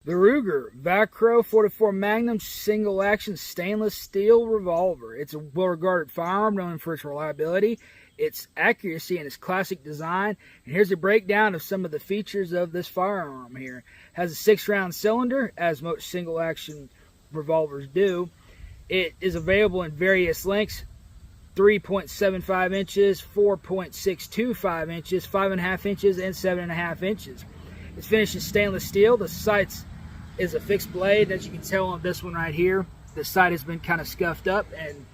The Ruger Vaquer 44 Magnum single action stainless steel revolver. It's a well regarded firearm known for its reliability, its accuracy, and its classic design. And here's a breakdown of some of the features of this firearm here. It has a 6-round cylinder, as most single action revolvers do. It is available in various lengths: 3.75 inches, 4.625 inches, 5.5 inches, and 7.5 inches. It's finished in stainless steel. The sights is a fixed blade. As you can tell on this one right here, the sight has been kind of scuffed up, and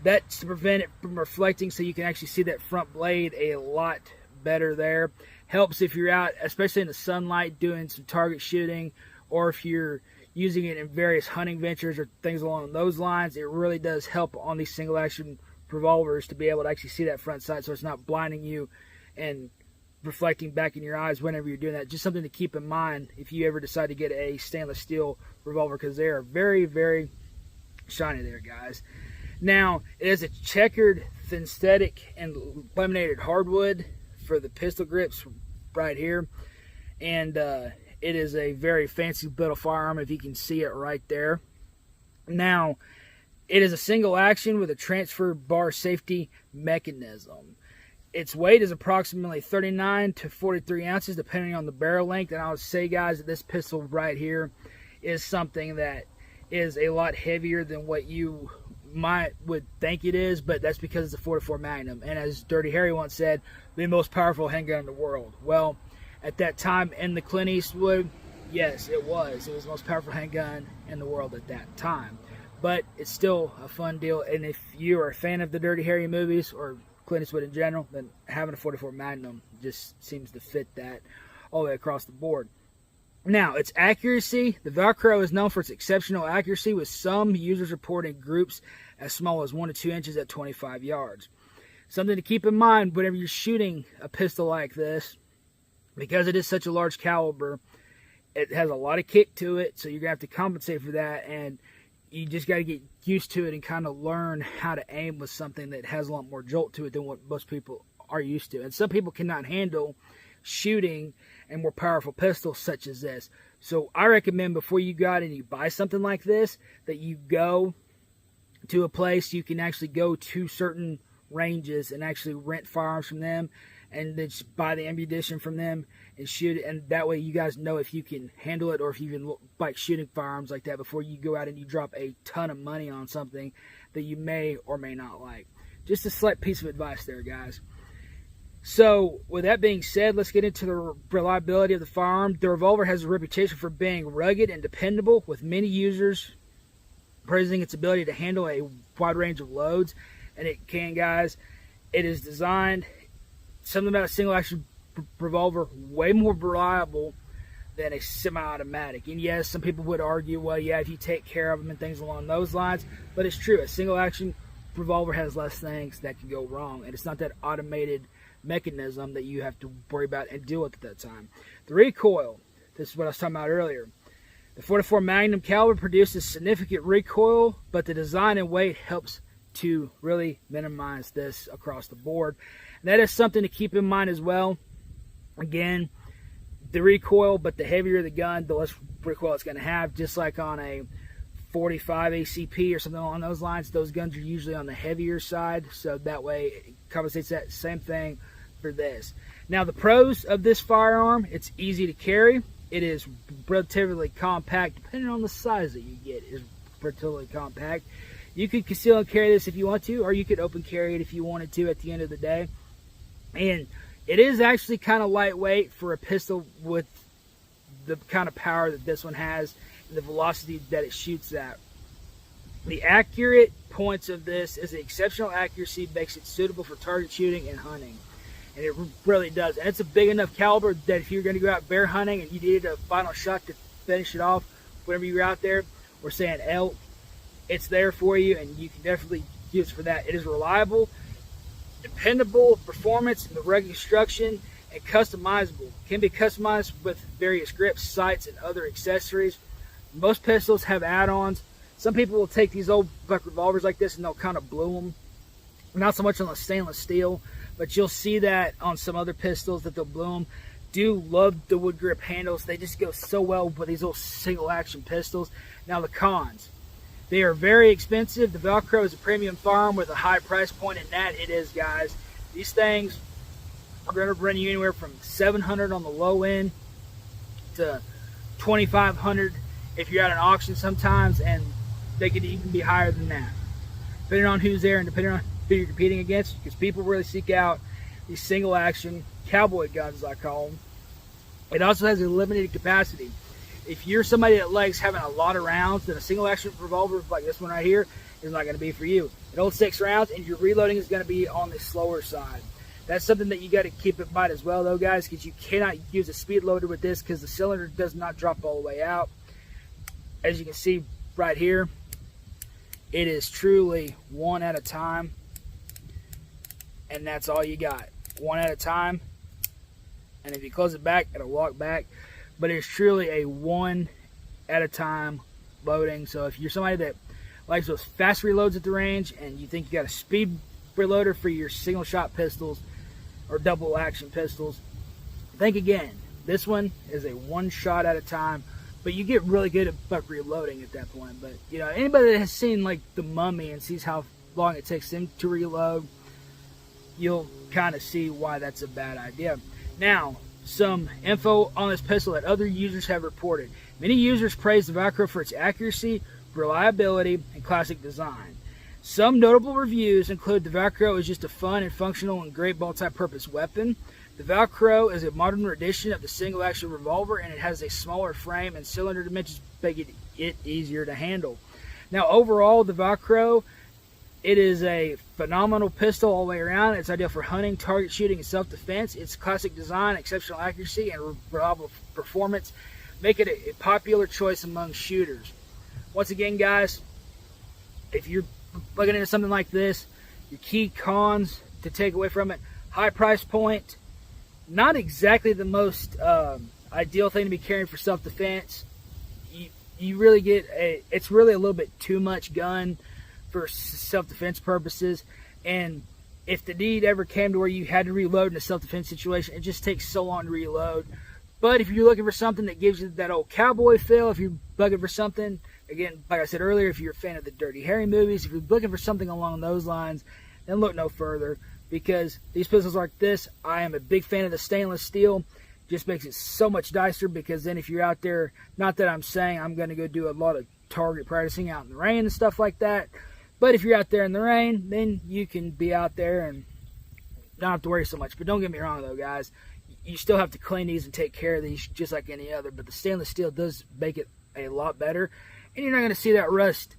that's to prevent it from reflecting, so you can actually see that front blade a lot better there. Helps if you're out, especially in the sunlight, doing some target shooting, or if you're using it in various hunting ventures or things along those lines. It really does help on these single action revolvers to be able to actually see that front sight, so it's not blinding you and reflecting back in your eyes whenever you're doing that. Just something to keep in mind if you ever decide to get a stainless steel revolver, because they are very, very shiny there, guys. Now, it is a checkered synthetic and laminated hardwood for the pistol grips right here, and it is a very fancy built firearm, if you can see it right there. Now, it is a single action with a transfer bar safety mechanism. Its weight is approximately 39 to 43 ounces, depending on the barrel length. And I would say, guys, that this pistol right here is something that is a lot heavier than what you would think it is, but that's because it's a 44 Magnum. And as Dirty Harry once said, the most powerful handgun in the world. Well, at that time in the Clint Eastwood, yes, it was. It was the most powerful handgun in the world at that time. But it's still a fun deal. And if you are a fan of the Dirty Harry movies, or Clint Eastwood in general, then having a 44 Magnum just seems to fit that all the way across the board. Now, its accuracy. The Vaquer is known for its exceptional accuracy, with some users reporting groups as small as 1 to 2 inches at 25 yards. Something to keep in mind whenever you're shooting a pistol like this, because it is such a large caliber, it has a lot of kick to it, so you're going to have to compensate for that, and you just got to get used to it and kind of learn how to aim with something that has a lot more jolt to it than what most people are used to. And some people cannot handle shooting a more powerful pistol such as this. So I recommend, before you go out and you buy something like this, that you go to a place you can actually go to certain ranges and actually rent firearms from them, and then just buy the ammunition from them and shoot it. And that way you guys know if you can handle it, or if you can like shooting firearms like that, before you go out and you drop a ton of money on something that you may or may not like. Just a slight piece of advice there, guys. So with that being said, let's get into the reliability of the firearm. The Revolver has a reputation for being rugged and dependable, with many users praising its ability to handle a wide range of loads. And it can, guys. It is designed, something about a single action revolver, way more reliable than a semi-automatic. And yes, some people would argue, well, yeah, if you take care of them and things along those lines, but it's true. A single action revolver has less things that can go wrong, and it's not that automated mechanism that you have to worry about and deal with at that time. The recoil, this is what I was talking about earlier. The 44 Magnum caliber produces significant recoil, but the design and weight helps to really minimize this across the board. And that is something to keep in mind as well. Again, the recoil, but the heavier the gun, the less recoil it's going to have. Just like on a 45 ACP or something along those lines, those guns are usually on the heavier side, so that way it compensates. That same thing for this. Now, the pros of this firearm: it's easy to carry, it is relatively compact, depending on the size that you get, it is relatively compact. You could conceal and carry this if you want to, or you could open carry it if you wanted to at the end of the day. And it is actually kind of lightweight for a pistol with the kind of power that this one has and the velocity that it shoots at. The accurate points of this is the exceptional accuracy makes it suitable for target shooting and hunting. And it really does. And it's a big enough caliber that if you're going to go out bear hunting and you needed a final shot to finish it off whenever you're out there, or say an elk, it's there for you, and you can definitely use it for that. It is reliable, dependable performance in the rugged construction, and customizable. It can be customized with various grips, sights, and other accessories. Most pistols have add-ons. Some people will take these old buck revolvers like this and they'll kind of blue them. Not so much on the stainless steel, but you'll see that on some other pistols that they'll blue them. do love the wood grip handles. They just go so well with these little single action pistols. Now the cons. They are very expensive. The Velcro is a premium firearm with a high price point, and that it is, guys. These things are going to run you anywhere from $700 on the low end to $2,500 if you're at an auction sometimes, and they could even be higher than that, depending on who's there and depending on who you're competing against, because people really seek out these single action cowboy guns, as I call them. It also has a limited capacity. If you're somebody that likes having a lot of rounds, then a single action revolver like this one right here is not going to be for you. It holds 6 rounds, and your reloading is going to be on the slower side. That's something that you got to keep in mind as well, though, guys, because you cannot use a speed loader with this because the cylinder does not drop all the way out. As you can see right here, it is truly one at a time, and that's all you got. One at a time, and if you close it back, it'll lock back. But it's truly a one at a time loading. So if you're somebody that likes those fast reloads at the range and you think you got a speed reloader for your single shot pistols or double action pistols, think again. This one is a one shot at a time, but you get really good at reloading at that point. But you know, anybody that has seen like The Mummy and sees how long it takes them to reload, you'll kind of see why that's a bad idea. Now, some info on this pistol that other users have reported. Many users praise the Vaquer for its accuracy, reliability, and classic design. Some notable reviews include the Vaquer is just a fun and functional and great multi-purpose weapon. The Vaquer is a modern edition of the single-action revolver, and it has a smaller frame and cylinder dimensions make it easier to handle. Now, overall, the Vaquer, it is a phenomenal pistol all the way around. It's ideal for hunting, target shooting, and self-defense. Its classic design, exceptional accuracy, and reliable performance make it a popular choice among shooters. Once again, guys, if you're looking into something like this, your key cons to take away from it: high price point, not exactly the most ideal thing to be carrying for self-defense. You really get it's really a little bit too much gun for self-defense purposes, and if the need ever came to where you had to reload in a self-defense situation, it just takes so long to reload. But if you're looking for something that gives you that old cowboy feel, if you're looking for something, again, like I said earlier, if you're a fan of the Dirty Harry movies, if you're looking for something along those lines, then look no further, because these pistols like this, I am a big fan of the stainless steel. Just makes it so much nicer, because then if you're out there, not that I'm saying I'm going to go do a lot of target practicing out in the rain and stuff like that, but if you're out there in the rain, then you can be out there and don't have to worry so much. But don't get me wrong, though, guys. You still have to clean these and take care of these just like any other. But the stainless steel does make it a lot better. And you're not going to see that rust,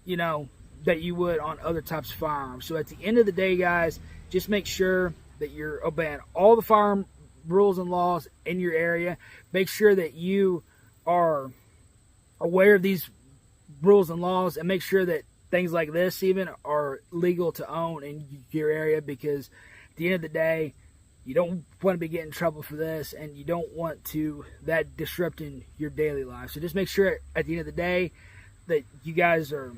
you know, that you would on other types of firearms. So at the end of the day, guys, just make sure that you're obeying all the firearm rules and laws in your area. Make sure that you are aware of these rules and laws, and make sure that things like this even are legal to own in your area, because at the end of the day, you don't want to be getting in trouble for this, and you don't want to that disrupting your daily life. So just make sure at the end of the day that you guys are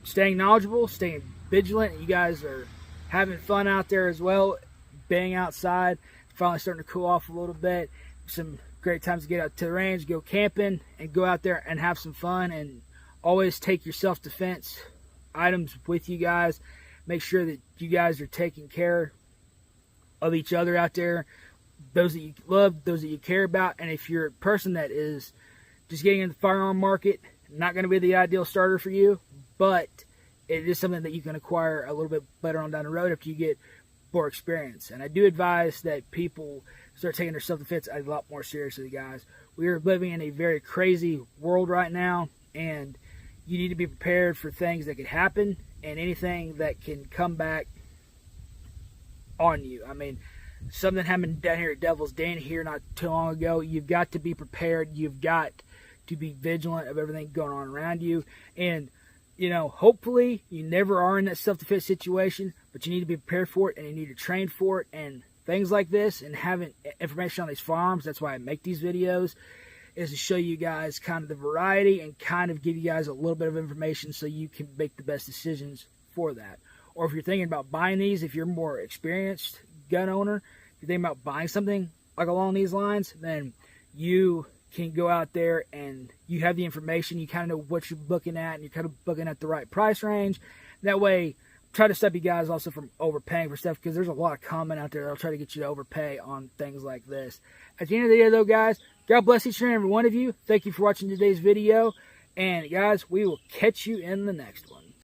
staying knowledgeable, staying vigilant, and you guys are having fun out there as well, being outside, finally starting to cool off a little bit. Some great times to get out to the range, go camping, and go out there and have some fun. And always take your self-defense items with you guys. Make sure that you guys are taking care of each other out there, those that you love, those that you care about. And if you're a person that is just getting in the firearm market, not going to be the ideal starter for you, but it is something that you can acquire a little bit better on down the road after you get more experience. And I do advise that people start taking their self-defense a lot more seriously, guys. We are living in a very crazy world right now, and you need to be prepared for things that could happen and anything that can come back on you. I mean, something happened down here at Devil's Den here not too long ago. You've got to be prepared. You've got to be vigilant of everything going on around you. And, you know, hopefully you never are in that self-defense situation, but you need to be prepared for it, and you need to train for it. And things like this, and having information on these firearms, that's why I make these videos, is to show you guys kind of the variety and kind of give you guys a little bit of information so you can make the best decisions for that. Or if you're thinking about buying these, if you're a more experienced gun owner, if you're thinking about buying something like along these lines, then you can go out there and you have the information. You kind of know what you're looking at, and you're kind of looking at the right price range. That way, try to stop you guys also from overpaying for stuff, because there's a lot of comment out there that'll try to get you to overpay on things like this. At the end of the day, though, guys, God bless each and every one of you. Thank you for watching today's video. And, guys, we will catch you in the next one.